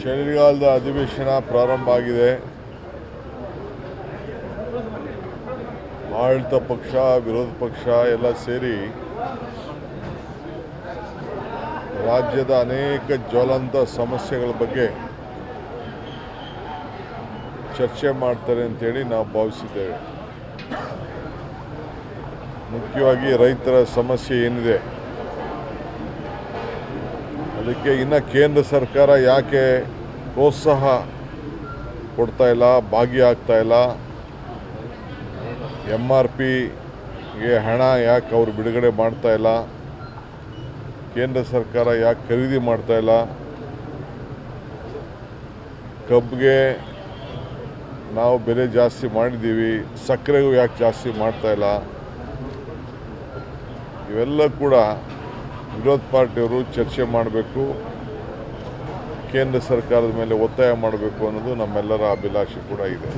ಚಳಿಗಾಲದ ಅಧಿವೇಶನ ಪ್ರಾರಂಭ ಆಗಿದೆ. ಆಡಳಿತ ಪಕ್ಷ ವಿರೋಧ ಪಕ್ಷ ಎಲ್ಲ ಸೇರಿ ರಾಜ್ಯದ ಅನೇಕ ಜ್ವಲಂತ ಸಮಸ್ಯೆಗಳ ಬಗ್ಗೆ ಚರ್ಚೆ ಮಾಡ್ತಾರೆ ಅಂತೇಳಿ ನಾವು ಭಾವಿಸಿದ್ದೇವೆ. ಮುಖ್ಯವಾಗಿ ರೈತರ ಸಮಸ್ಯೆ ಏನಿದೆ ಅದಕ್ಕೆ ಇನ್ನು ಕೇಂದ್ರ ಸರ್ಕಾರ ಯಾಕೆ ಪ್ರೋತ್ಸಾಹ ಕೊಡ್ತಾ ಇಲ್ಲ, ಭಾಗಿಯಾಗ್ತಾ ಇಲ್ಲ, MRPಗೆ ಹಣ ಯಾಕೆ ಅವರು ಬಿಡುಗಡೆ ಮಾಡ್ತಾ ಇಲ್ಲ, ಕೇಂದ್ರ ಸರ್ಕಾರ ಯಾಕೆ ಖರೀದಿ ಮಾಡ್ತಾ ಇಲ್ಲ, ಕಬ್ಬಿಗೆ ನಾವು ಬೆಲೆ ಜಾಸ್ತಿ ಮಾಡಿದ್ದೀವಿ, ಸಕ್ಕರೆಗೂ ಯಾಕೆ ಜಾಸ್ತಿ ಮಾಡ್ತಾ ಇಲ್ಲ, ಇವೆಲ್ಲ ಕೂಡ ವಿರೋಧ ಪಾರ್ಟಿಯವರು ಚರ್ಚೆ ಮಾಡಬೇಕು, ಕೇಂದ್ರ ಸರ್ಕಾರದ ಮೇಲೆ ಒತ್ತಾಯ ಮಾಡಬೇಕು ಅನ್ನೋದು ನಮ್ಮೆಲ್ಲರ ಅಭಿಲಾಷೆ ಕೂಡ ಇದೆ.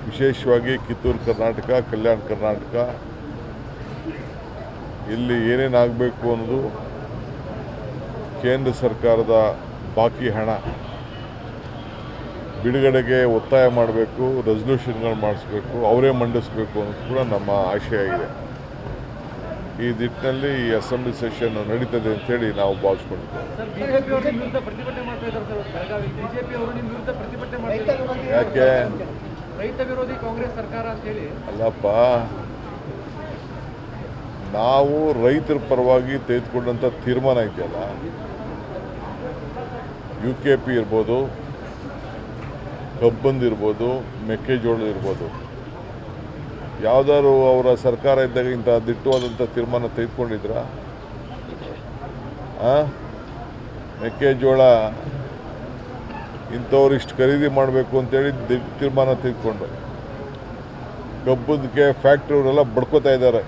ವಿಶೇಷವಾಗಿ ಕಿತ್ತೂರು ಕರ್ನಾಟಕ, ಕಲ್ಯಾಣ ಕರ್ನಾಟಕ ಇಲ್ಲಿ ಏನೇನಾಗಬೇಕು ಅನ್ನೋದು ಕೇಂದ್ರ ಸರ್ಕಾರದ ಬಾಕಿ ಹಣ ಬಿಡುಗಡೆಗೆ ಒತ್ತಾಯ ಮಾಡಬೇಕು, ರೆಸಲ್ಯೂಷನ್ಗಳು ಮಾಡಿಸ್ಬೇಕು, ಅವರೇ ಮಂಡಿಸಬೇಕು ಅನ್ನೋದು ಕೂಡ ನಮ್ಮ ಆಶಯ ಇದೆ. ಈ ನಿಟ್ಟಿನಲ್ಲಿ ಈ ಅಸೆಂಬ್ಲಿ ಸೆಷನ್ ನಡೀತದೆ ಅಂತೇಳಿ ನಾವು ಭಾವಿಸ್ಕೊಂಡಿದ್ದೇವೆ. ಯಾಕೆ ರೈತ ವಿರೋಧಿ ಕಾಂಗ್ರೆಸ್ ಸರ್ಕಾರ ಅಂತ ಹೇಳಿ ಅಲ್ಲಪ್ಪ, ನಾವು ರೈತರ ಪರವಾಗಿ ತೆಗೆದುಕೊಂಡಂಥ ತೀರ್ಮಾನ ಇದೆಯಲ್ಲ, UKP ಇರ್ಬೋದು, ಕಬ್ಬಂದು ಇರ್ಬೋದು, ಮೆಕ್ಕೆಜೋಳ ಇರ್ಬೋದು, ಯಾವುದಾದ್ರು ಅವರ ಸರ್ಕಾರ ಇದ್ದಾಗ ಇಂಥ ದಿಟ್ಟವಾದಂಥ ತೀರ್ಮಾನ ತೆಗೆದುಕೊಂಡಿದ್ರ? ಮೆಕ್ಕೆಜೋಳ ಇಂಥವ್ರು ಇಷ್ಟು ಖರೀದಿ ಮಾಡಬೇಕು ಅಂತೇಳಿ ತೀರ್ಮಾನ ತೆಗೆದುಕೊಂಡು ಕಬ್ಬದಕ್ಕೆ ಫ್ಯಾಕ್ಟ್ರಿಯವರೆಲ್ಲ ಬಡ್ಕೋತಾ ಇದ್ದಾರೆ.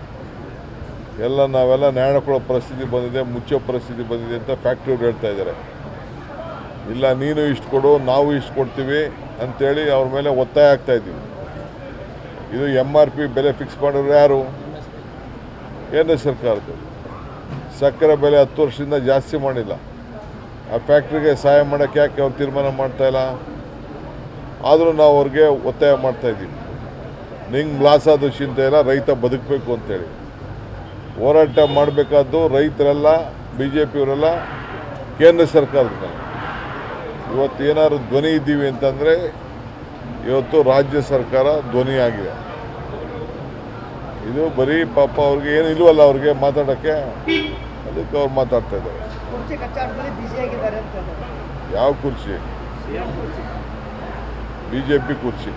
ನಾವೆಲ್ಲ ನ್ಯಾಯ ಕೊಡೋ ಪರಿಸ್ಥಿತಿ ಬಂದಿದೆ, ಮುಚ್ಚೋ ಪರಿಸ್ಥಿತಿ ಬಂದಿದೆ ಅಂತ ಫ್ಯಾಕ್ಟ್ರಿಯವ್ರು ಹೇಳ್ತಾ ಇದ್ದಾರೆ. ಇಲ್ಲ, ನೀನು ಇಷ್ಟು ಕೊಡು, ನಾವು ಇಷ್ಟು ಕೊಡ್ತೀವಿ ಅಂಥೇಳಿ ಅವ್ರ ಮೇಲೆ ಒತ್ತಾಯ ಆಗ್ತಾ ಇದ್ದೀವಿ. ಇದು MRP ಬೆಲೆ ಫಿಕ್ಸ್ ಮಾಡೋರು ಯಾರು? ಕೇಂದ್ರ ಸರ್ಕಾರದ್ದು. ಸಕ್ಕರೆ ಬೆಲೆ 10 ವರ್ಷದಿಂದ ಜಾಸ್ತಿ ಮಾಡಿಲ್ಲ. ಆ ಫ್ಯಾಕ್ಟ್ರಿಗೆ ಸಹಾಯ ಮಾಡೋಕ್ಕೆ ಯಾಕೆ ಅವ್ರು ತೀರ್ಮಾನ ಮಾಡ್ತಾಯಿಲ್ಲ? ಆದರೂ ನಾವು ಅವ್ರಿಗೆ ಒತ್ತಾಯ ಮಾಡ್ತಾಯಿದ್ದೀವಿ. ನಿಂಗೆ ಲಾಸ್ ಆದ ಚಿಂತೆ ಇಲ್ಲ, ರೈತ ಬದುಕಬೇಕು ಅಂತೇಳಿ ಹೋರಾಟ ಮಾಡಬೇಕಾದ್ದು ರೈತರೆಲ್ಲ, BJP ಅವರೆಲ್ಲ ಕೇಂದ್ರ ಸರ್ಕಾರದ ಮೇಲೆ. ಇವತ್ತು ಏನಾದ್ರು ಧ್ವನಿ ಇದ್ದೀವಿ ಅಂತಂದರೆ ಇವತ್ತು ರಾಜ್ಯ ಸರ್ಕಾರ ಧ್ವನಿಯಾಗಿದೆ. ಇದು ಬರೀ ಪಾಪ ಅವ್ರಿಗೆ ಏನು ಇಲ್ವಲ್ಲ, ಅವ್ರಿಗೆ ಮಾತಾಡೋಕ್ಕೆ, ಅದಕ್ಕೆ ಅವ್ರು ಮಾತಾಡ್ತಾ ಇದ್ದಾರೆ. ಯಾವ ಕುರ್ಚಿ? BJP ಕುರ್ಚಿ.